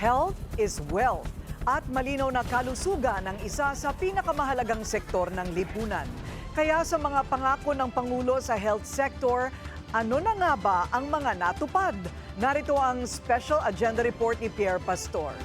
Health is wealth at malinaw na kalusugan ang isa sa pinakamahalagang sektor ng lipunan. Kaya sa mga pangako ng Pangulo sa health sector, ano na nga ba ang mga natupad? Narito ang special agenda report ni Pierre Pastor.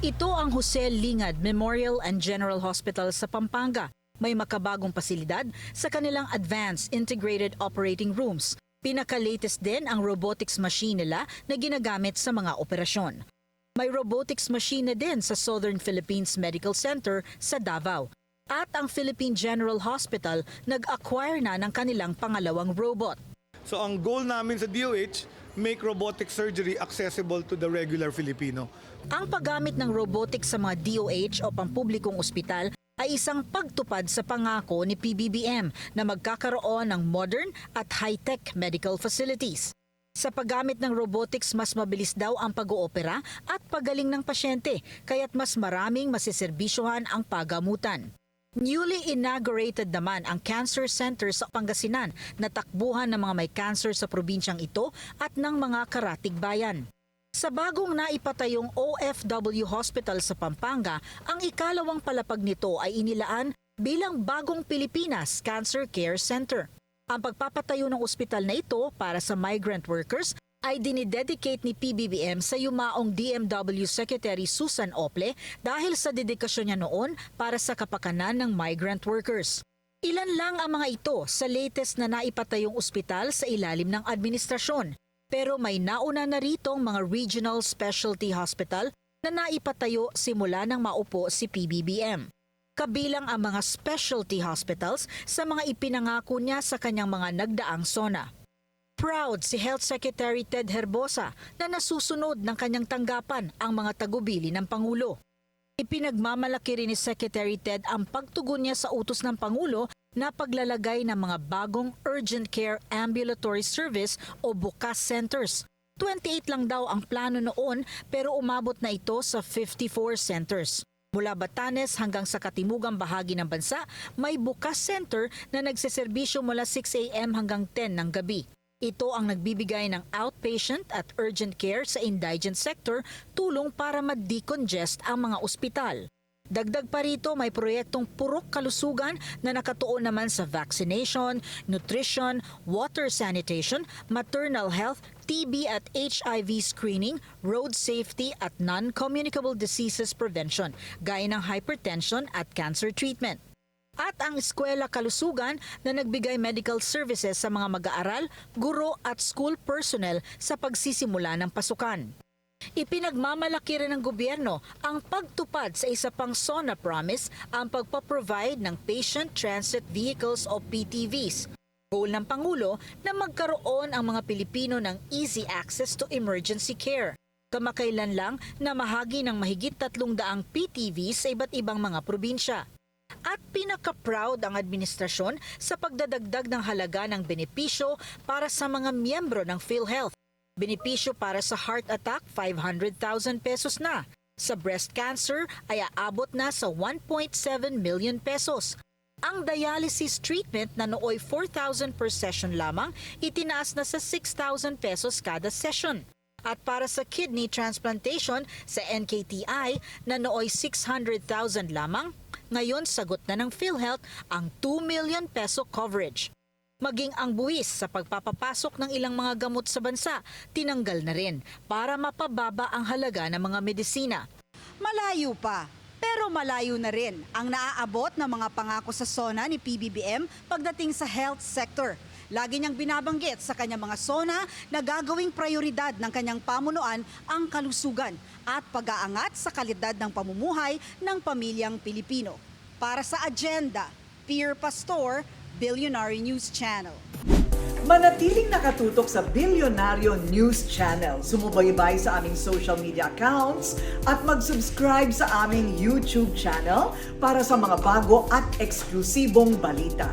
Ito ang Jose Lingad Memorial and General Hospital sa Pampanga. May makabagong pasilidad sa kanilang Advanced Integrated Operating Rooms. Pinaka-latest din ang robotics machine nila na ginagamit sa mga operasyon. May robotics machine na din sa Southern Philippines Medical Center sa Davao. At ang Philippine General Hospital nag-acquire na ng kanilang pangalawang robot. So ang goal namin sa DOH, make robotic surgery accessible to the regular Filipino. Ang paggamit ng robotics sa mga DOH o pampublikong ospital ay isang pagtupad sa pangako ni PBBM na magkakaroon ng modern at high-tech medical facilities. Sa paggamit ng robotics, mas mabilis daw ang pag-oopera at pagaling ng pasyente, kaya't mas maraming masiserbisyuhan ang pagamutan. Newly inaugurated naman ang Cancer Center sa Pangasinan na takbuhan ng mga may cancer sa probinsyang ito at ng mga karatig bayan. Sa bagong naipatayong OFW Hospital sa Pampanga, ang ikalawang palapag nito ay inilaan bilang Bagong Pilipinas Cancer Care Center. Ang pagpapatayo ng ospital na ito para sa migrant workers ay dinidedicate ni PBBM sa yumaong DMW Secretary Susan Ople dahil sa dedikasyon niya noon para sa kapakanan ng migrant workers. Ilan lang ang mga ito sa latest na naipatayong ospital sa ilalim ng administrasyon. Pero may nauna na ritong mga regional specialty hospital na naipatayo simula nang maupo si PBBM. Kabilang ang mga specialty hospitals sa mga ipinangako niya sa kanyang mga nagdaang SONA. Proud si Health Secretary Ted Herbosa na nasusunod ng kanyang tanggapan ang mga tagubili ng Pangulo. Ipinagmamalaki rin ni Secretary Ted ang pagtugon niya sa utos ng Pangulo na paglalagay ng mga bagong Urgent Care Ambulatory Service o BUCAS centers. 28 lang daw ang plano noon pero umabot na ito sa 54 centers. Mula Batanes hanggang sa katimugang bahagi ng bansa, may BUCAS center na nagseserbisyo mula 6 a.m. hanggang 10 ng gabi. Ito ang nagbibigay ng outpatient at urgent care sa indigent sector, tulong para ma-decongest ang mga ospital. Dagdag pa rito, may proyektong purok kalusugan na nakatuon naman sa vaccination, nutrition, water sanitation, maternal health, TB at HIV screening, road safety at non-communicable diseases prevention, gaya ng hypertension at cancer treatment. At ang eskwela kalusugan na nagbigay medical services sa mga mag-aaral, guro at school personnel sa pagsisimula ng pasukan. Ipinagmamalaki rin ng gobyerno ang pagtupad sa isa pang SONA promise, ang pagpaprovide ng Patient Transit Vehicles o PTVs. Goal ng Pangulo na magkaroon ang mga Pilipino ng easy access to emergency care. Kamakailan lang na mahagi ng mahigit 300 PTVs sa iba't ibang mga probinsya. At pinaka-proud ang administrasyon sa pagdadagdag ng halaga ng benepisyo para sa mga miyembro ng PhilHealth. Benepisyo para sa heart attack, 500,000 pesos na. Sa breast cancer ay aabot na sa 1.7 million pesos. Ang dialysis treatment na nooy 4,000 per session lamang, itinaas na sa 6,000 pesos kada session. At para sa kidney transplantation sa NKTI na nooy 600,000 lamang, ngayon sagot na ng PhilHealth ang 2 million peso coverage. Maging ang buwis sa pagpapapasok ng ilang mga gamot sa bansa, tinanggal na rin para mapababa ang halaga ng mga medisina. Malayo pa, pero malayo na rin ang naaabot ng mga pangako sa SONA ni PBBM pagdating sa health sector. Lagi niyang binabanggit sa kanyang mga SONA na gagawing prioridad ng kanyang pamunuan ang kalusugan at pag-aangat sa kalidad ng pamumuhay ng pamilyang Pilipino. Para sa agenda, Pierre Pastor, Billionaire News Channel. Manatiling nakatutok sa Billionario News Channel. Sumubaybay sa aming social media accounts at mag-subscribe sa aming YouTube channel para sa mga bago at eksklusibong balita.